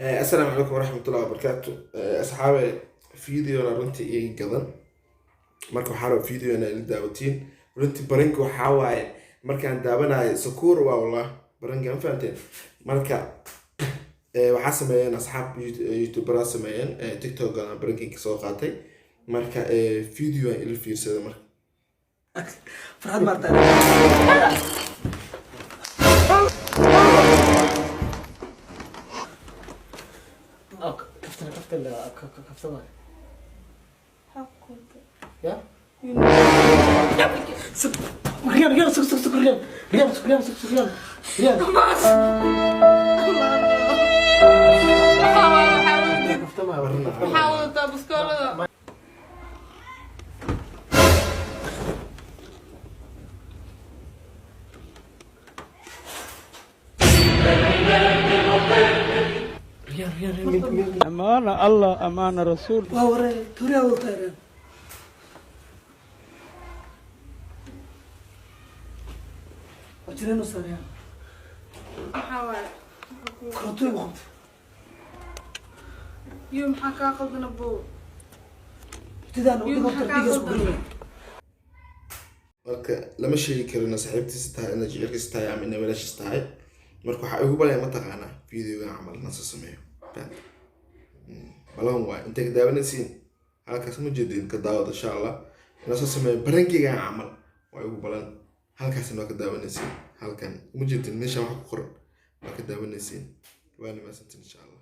السلام عليكم ورحمة الله وبركاته. أصحابي فيديو أنا runtii ii gadan marka waxaan rabaa video ina ila daawatiin runtii baranka waxaa waaye markaan daawanayo sakuur waa wallah baranka ma fahanteen marka waxaa sameeyeen asxaab youtubera sameeyeen tiktok aan baranka soo qaatay marka video aan ila fiirsada marka فرحان مرتا كفتنا يا ريال سك ريال حاول تبسكوله ريال أمانة الله أمانة رسول ووري توريا وطيران وجرينو سريع حاول كرتوي وقت يوم حكا قلنا بو تدان وقت دقيقة صغيرة marka lama sheegi karina saaxiibtiisa tahay ina jecelkiisa tahay ama ina walaashiisa tahay marka waxaa igu balaya mataqaanaa videoga camal nasa sameeyo balan waay intay ka daawanaysiin halkaas ma jeedin ka daawada insha allah nasa sameeyo barankiga camal waa igu balan halkaasna waa ka daawanaysiin halkan ma jeedin meesha wax ku qoran waa ka daawanaysiin waa nimaasantiin insha allah